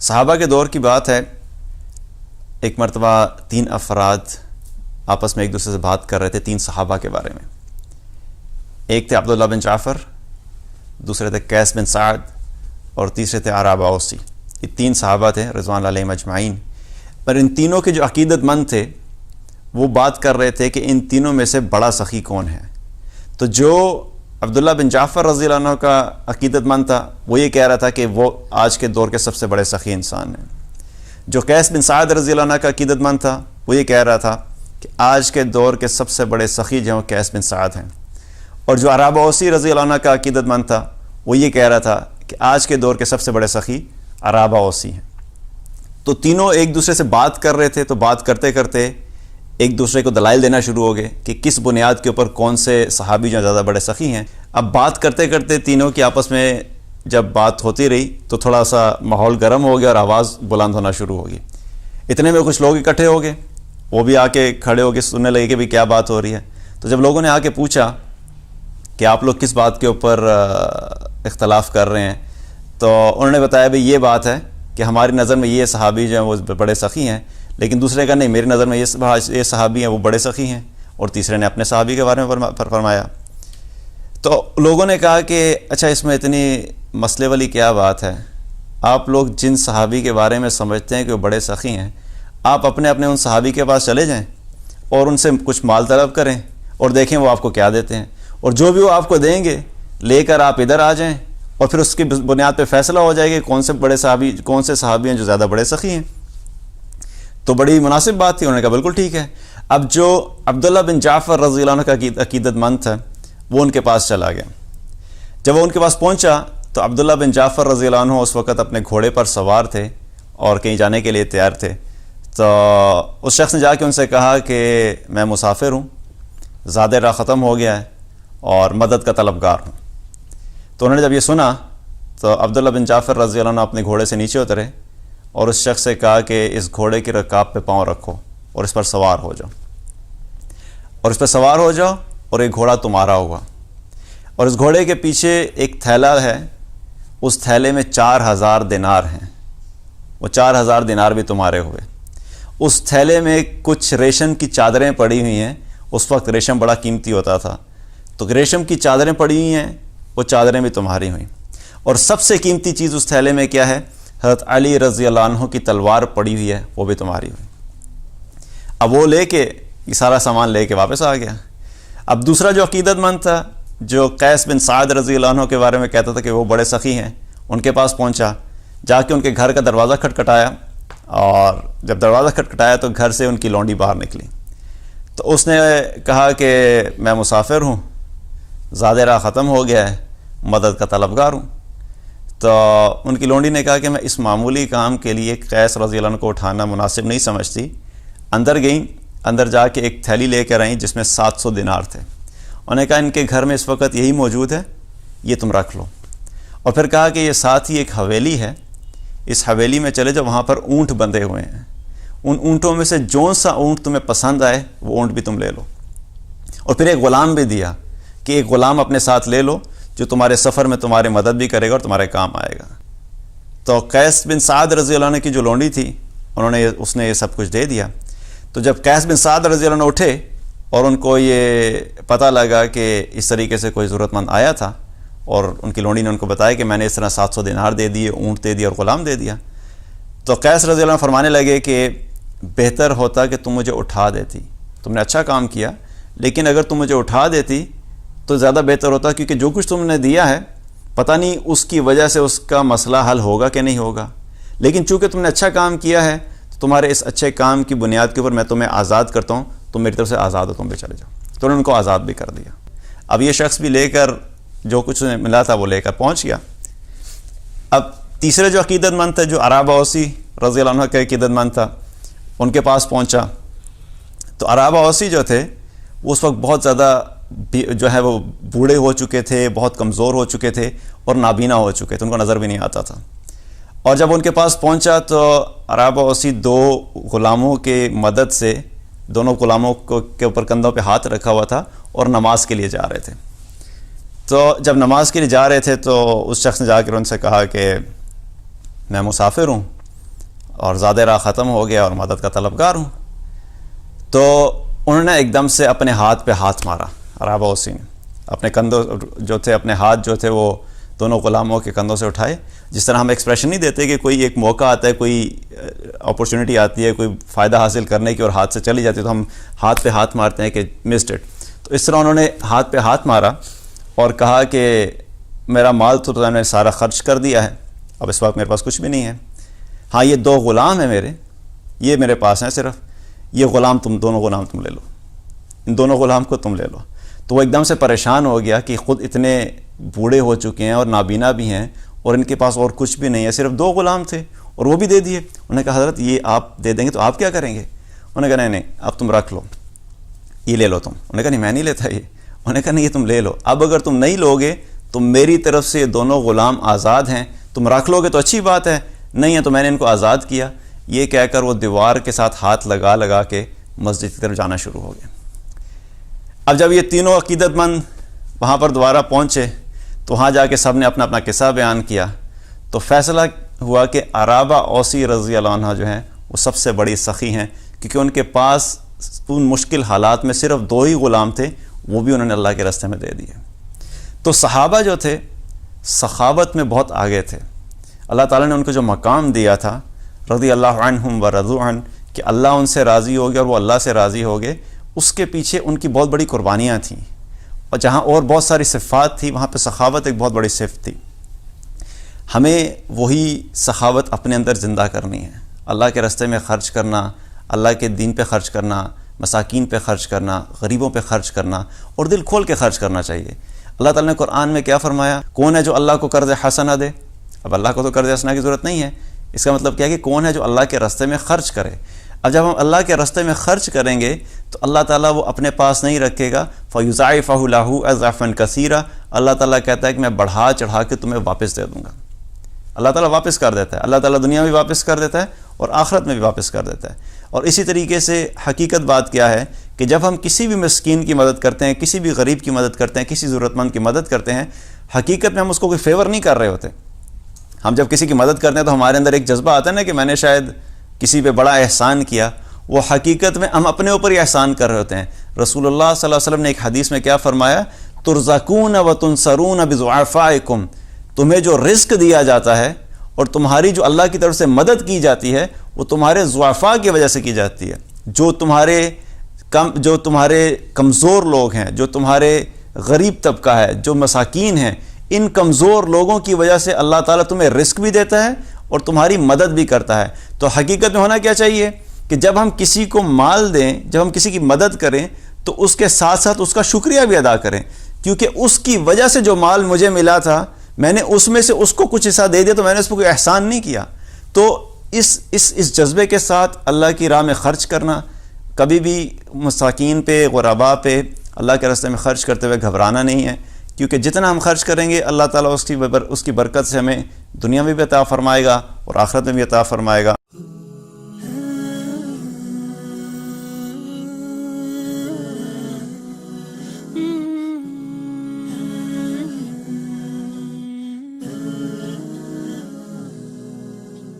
صحابہ کے دور کی بات ہے، ایک مرتبہ 3 افراد آپس میں ایک دوسرے سے بات کر رہے تھے 3 صحابہ کے بارے میں۔ ایک تھے عبداللہ بن جعفر، دوسرے تھے قیس بن سعد، اور تیسرے تھے عرابہ اوسی۔ یہ 3 صحابہ تھے رضوان اللہ علیہم اجمعین۔ پر ان تینوں کے جو عقیدت مند تھے وہ بات کر رہے تھے کہ ان تینوں میں سے بڑا سخی کون ہے۔ تو جو عبداللہ بن جعفر رضی اللہ عنہ کا عقیدت مند تھا وہ یہ کہہ رہا تھا کہ وہ آج کے دور کے سب سے بڑے سخی انسان ہیں۔ جو قیس بن سعد رضی اللہ عنہ کا عقیدت مند تھا وہ یہ کہہ رہا تھا کہ آج کے دور کے سب سے بڑے سخی جو ہیں وہ قیس بن سعد ہیں۔ اور جو عرابہ اوسی رضی اللہ عنہ کا عقیدت مند تھا وہ یہ کہہ رہا تھا کہ آج کے دور کے سب سے بڑے سخی عرابہ اوسی ہیں۔ تو تینوں ایک دوسرے سے بات کر رہے تھے، تو بات کرتے کرتے ایک دوسرے کو دلائل دینا شروع ہو گئے کہ کس بنیاد کے اوپر کون سے صحابی جو زیادہ بڑے سخی ہیں۔ اب بات کرتے کرتے تینوں کی آپس میں جب بات ہوتی رہی تو تھوڑا سا ماحول گرم ہو گیا اور آواز بلند ہونا شروع ہو گئی۔ اتنے میں کچھ لوگ اکٹھے ہو گئے، وہ بھی آ کے کھڑے ہو کے سننے لگے کہ بھی کیا بات ہو رہی ہے۔ تو جب لوگوں نے آ کے پوچھا کہ آپ لوگ کس بات کے اوپر اختلاف کر رہے ہیں، تو انہوں نے بتایا بھی یہ بات ہے کہ ہماری نظر میں یہ صحابی جو ہیں وہ بڑے سخی ہیں، لیکن دوسرے کا نہیں، میری نظر میں یہ صحابی ہیں وہ بڑے سخی ہیں، اور تیسرے نے اپنے صحابی کے بارے میں فرمایا۔ تو لوگوں نے کہا کہ اچھا اس میں اتنی مسئلے والی کیا بات ہے، آپ لوگ جن صحابی کے بارے میں سمجھتے ہیں کہ وہ بڑے سخی ہیں، آپ اپنے ان صحابی کے پاس چلے جائیں اور ان سے کچھ مال طلب کریں اور دیکھیں وہ آپ کو کیا دیتے ہیں، اور جو بھی وہ آپ کو دیں گے لے کر آپ ادھر آ جائیں، اور پھر اس کی بنیاد پہ فیصلہ ہو جائے گا کون سے صحابی ہیں جو زیادہ بڑے سخی ہیں۔ تو بڑی مناسب بات تھی، انہوں نے کہا بالکل ٹھیک ہے۔ اب جو عبداللہ بن جعفر رضی اللہ عنہ کا عقیدت مند تھا وہ ان کے پاس چلا گیا۔ جب وہ ان کے پاس پہنچا تو عبداللہ بن جعفر رضی اللہ عنہ اس وقت اپنے گھوڑے پر سوار تھے اور کہیں جانے کے لیے تیار تھے۔ تو اس شخص نے جا کے ان سے کہا کہ میں مسافر ہوں، زاد راہ ختم ہو گیا ہے اور مدد کا طلبگار ہوں۔ تو انہوں نے جب یہ سنا تو عبداللہ بن جعفر رضی اللہ عنہ اپنے گھوڑے سے نیچے اترے اور اس شخص سے کہا کہ اس گھوڑے کی رکاب پہ پاؤں رکھو اور اس پر سوار ہو جاؤ، اور ایک گھوڑا تمہارا ہوا، اور اس گھوڑے کے پیچھے ایک تھیلا ہے، اس تھیلے میں 4000 دینار ہیں، وہ 4000 دینار بھی تمہارے ہوئے۔ اس تھیلے میں کچھ ریشم کی چادریں پڑی ہوئی ہیں، اس وقت ریشم بڑا قیمتی ہوتا تھا، تو ریشم کی چادریں پڑی ہوئی ہیں، وہ چادریں بھی تمہاری ہوئیں، اور سب سے قیمتی چیز اس تھیلے میں کیا ہے؟ حضرت علی رضی اللہ عنہ کی تلوار پڑی ہوئی ہے، وہ بھی تمہاری ہوئی۔ اب وہ لے کے یہ سارا سامان لے کے واپس آ گیا۔ اب دوسرا جو عقیدت مند تھا جو قیس بن سعد رضی اللہ عنہ کے بارے میں کہتا تھا کہ وہ بڑے سخی ہیں، ان کے پاس پہنچا، جا کے ان کے گھر کا دروازہ کھٹکھٹایا، اور جب دروازہ کھٹکھٹایا تو گھر سے ان کی لونڈی باہر نکلی۔ تو اس نے کہا کہ میں مسافر ہوں، زاد راہ ختم ہو گیا ہے، مدد کا طلبگار ہوں۔ تو ان کی لونڈی نے کہا کہ میں اس معمولی کام کے لیے قیس رضی اللہ عنہ کو اٹھانا مناسب نہیں سمجھتی۔ اندر گئیں، اندر جا کے ایک تھیلی لے کر آئیں جس میں 700 دینار تھے۔ انہوں نے کہا ان کے گھر میں اس وقت یہی موجود ہے، یہ تم رکھ لو۔ اور پھر کہا کہ یہ ساتھ ہی ایک حویلی ہے، اس حویلی میں چلے جاؤ، وہاں پر اونٹ بندھے ہوئے ہیں، ان اونٹوں میں سے جون سا اونٹ تمہیں پسند آئے وہ اونٹ بھی تم لے لو۔ اور پھر ایک غلام بھی دیا کہ ایک غلام اپنے ساتھ لے لو جو تمہارے سفر میں تمہاری مدد بھی کرے گا اور تمہارے کام آئے گا۔ تو قیس بن سعد رضی اللہ عنہ کی جو لونڈی تھی اس نے یہ سب کچھ دے دیا۔ تو جب قیس بن سعد رضی اللہ عنہ اٹھے اور ان کو یہ پتہ لگا کہ اس طریقے سے کوئی ضرورت مند آیا تھا، اور ان کی لونڈی نے ان کو بتایا کہ میں نے اس طرح 700 دینار دے دیے، اونٹ دے دیا اور غلام دے دیا، تو قیس رضی اللہ عنہ فرمانے لگے کہ بہتر ہوتا کہ تم مجھے اٹھا دیتی، تم نے اچھا کام کیا، لیکن اگر تم مجھے اٹھا دیتی تو زیادہ بہتر ہوتا، کیونکہ جو کچھ تم نے دیا ہے پتہ نہیں اس کی وجہ سے اس کا مسئلہ حل ہوگا کہ نہیں ہوگا، لیکن چونکہ تم نے اچھا کام کیا ہے تو تمہارے اس اچھے کام کی بنیاد کے اوپر میں تمہیں آزاد کرتا ہوں، تم میری طرف سے آزاد ہو، تم بھی چلے جاؤ۔ تو انہوں نے ان کو آزاد بھی کر دیا۔ اب یہ شخص بھی لے کر جو کچھ انہیں ملا تھا وہ لے کر پہنچ گیا۔ اب تیسرے جو عقیدت مند تھے جو عرابہ اوسی رضی اللہ عنہ کا عقیدت مند تھا، ان کے پاس پہنچا تو عرابہ اوسی جو تھے وہ اس وقت بہت زیادہ جو ہے وہ بوڑھے ہو چکے تھے، بہت کمزور ہو چکے تھے اور نابینا ہو چکے تھے، ان کو نظر بھی نہیں آتا تھا۔ اور جب ان کے پاس پہنچا تو عرابہ اوسی 2 غلاموں کے مدد سے، دونوں غلاموں کے اوپر کندھوں پہ ہاتھ رکھا ہوا تھا اور نماز کے لیے جا رہے تھے۔ تو جب نماز کے لیے جا رہے تھے تو اس شخص نے جا کر ان سے کہا کہ میں مسافر ہوں اور زیادہ راہ ختم ہو گیا اور مدد کا طلبگار ہوں۔ تو انہوں نے ایک دم سے اپنے ہاتھ پہ ہاتھ مارا، عرابہ اوسی نے اپنے کندھوں جو تھے، اپنے ہاتھ جو تھے وہ دونوں غلاموں کے کندھوں سے اٹھائے۔ جس طرح ہم ایکسپریشن نہیں دیتے کہ کوئی ایک موقع آتا ہے، کوئی اپورچونٹی آتی ہے کوئی فائدہ حاصل کرنے کی اور ہاتھ سے چلی جاتی ہے تو ہم ہاتھ پہ ہاتھ مارتے ہیں کہ مسڈ اٹ۔ تو اس طرح انہوں نے ہاتھ پہ ہاتھ مارا اور کہا کہ میرا مال تو میں نے سارا خرچ کر دیا ہے، اب اس وقت میرے پاس کچھ بھی نہیں ہے، ہاں یہ 2 غلام ہیں میرے، یہ میرے پاس ہیں صرف، یہ غلام دونوں غلام تم لے لو، ان دونوں غلام کو تم لے لو۔ تو وہ ایک دم سے پریشان ہو گیا کہ خود اتنے بوڑھے ہو چکے ہیں اور نابینا بھی ہیں اور ان کے پاس اور کچھ بھی نہیں ہے، صرف 2 غلام تھے اور وہ بھی دے دیے۔ انہوں نے کہا حضرت یہ آپ دے دیں گے تو آپ کیا کریں گے؟ انہوں نے کہا نہیں اب تم رکھ لو، یہ لے لو تم۔ انہوں نے کہا نہیں میں نہیں لیتا یہ۔ انہوں نے کہا نہیں یہ تم لے لو، اب اگر تم نہیں لوگے تو میری طرف سے یہ دونوں غلام آزاد ہیں، تم رکھ لو گے تو اچھی بات ہے، نہیں ہے تو میں نے ان کو آزاد کیا۔ یہ کہہ کر وہ دیوار کے ساتھ ہاتھ لگا لگا کے مسجد کی طرف جانا شروع ہو گیا۔ اب جب یہ تینوں عقیدت مند وہاں پر دوبارہ پہنچے تو وہاں جا کے سب نے اپنا اپنا قصہ بیان کیا، تو فیصلہ ہوا کہ عرابہ اوسی رضی اللہ عنہ جو ہیں وہ سب سے بڑی سخی ہیں، کیونکہ ان کے پاس ان مشکل حالات میں صرف 2 ہی غلام تھے، وہ بھی انہوں نے اللہ کے راستے میں دے دیے۔ تو صحابہ جو تھے سخاوت میں بہت آگے تھے، اللہ تعالیٰ نے ان کو جو مقام دیا تھا رضی اللہ عنہم ورضوا عنہ کہ اللہ ان سے راضی ہو گئے اور وہ اللہ سے راضی ہو گئے، اس کے پیچھے ان کی بہت بڑی قربانیاں تھیں، اور جہاں اور بہت ساری صفات تھی وہاں پہ سخاوت ایک بہت بڑی صفت تھی۔ ہمیں وہی سخاوت اپنے اندر زندہ کرنی ہے، اللہ کے راستے میں خرچ کرنا، اللہ کے دین پہ خرچ کرنا، مساکین پہ خرچ کرنا، غریبوں پہ خرچ کرنا، اور دل کھول کے خرچ کرنا چاہیے۔ اللہ تعالیٰ نے قرآن میں کیا فرمایا؟ کون ہے جو اللہ کو قرض حسنہ دے؟ اب اللہ کو تو قرض حسنہ کی ضرورت نہیں ہے، اس کا مطلب کیا ہے کہ کون ہے جو اللہ کے راستے میں خرچ کرے؟ اب جب ہم اللہ کے راستے میں خرچ کریں گے تو اللہ تعالیٰ وہ اپنے پاس نہیں رکھے گا، فَيُضَاعِفَهُ لَهُ أَضْعَافًا كَثِيرًا، اللہ تعالیٰ کہتا ہے کہ میں بڑھا چڑھا کے تمہیں واپس دے دوں گا۔ اللہ تعالیٰ واپس کر دیتا ہے، اللہ تعالیٰ دنیا میں بھی واپس کر دیتا ہے اور آخرت میں بھی واپس کر دیتا ہے۔ اور اسی طریقے سے حقیقت بات کیا ہے کہ جب ہم کسی بھی مسکین کی مدد کرتے ہیں، کسی بھی غریب کی مدد کرتے ہیں، کسی ضرورت مند کی مدد کرتے ہیں، حقیقت میں ہم اس کو کوئی فیور نہیں کر رہے ہوتے۔ ہم جب کسی کی مدد کرتے ہیں تو ہمارے اندر ایک جذبہ آتا ہے نا کہ میں نے شاید کسی پہ بڑا احسان کیا، وہ حقیقت میں ہم اپنے اوپر ہی احسان کر رہے ہوتے ہیں۔ رسول اللہ صلی اللہ علیہ وسلم نے ایک حدیث میں کیا فرمایا؟ ترزقون وتنصرون بضعفائکم، تمہیں جو رزق دیا جاتا ہے اور تمہاری جو اللہ کی طرف سے مدد کی جاتی ہے وہ تمہارے ضعفاء کی وجہ سے کی جاتی ہے۔ جو تمہارے کمزور لوگ ہیں، جو تمہارے غریب طبقہ ہے، جو مساکین ہیں، ان کمزور لوگوں کی وجہ سے اللہ تعالیٰ تمہیں رزق بھی دیتا ہے اور تمہاری مدد بھی کرتا ہے۔ تو حقیقت میں ہونا کیا چاہیے کہ جب ہم کسی کو مال دیں، جب ہم کسی کی مدد کریں تو اس کے ساتھ ساتھ اس کا شکریہ بھی ادا کریں، کیونکہ اس کی وجہ سے جو مال مجھے ملا تھا میں نے اس میں سے اس کو کچھ حصہ دے دیا تو میں نے اس پہ کوئی احسان نہیں کیا۔ تو اس جذبے کے ساتھ اللہ کی راہ میں خرچ کرنا، کبھی بھی مساکین پہ، غرباء پہ اللہ کے راستے میں خرچ کرتے ہوئے گھبرانا نہیں ہے، کیونکہ جتنا ہم خرچ کریں گے اللہ تعالیٰ اس کی برکت سے ہمیں دنیا میں بھی عطا فرمائے گا اور آخرت میں بھی عطا فرمائے گا۔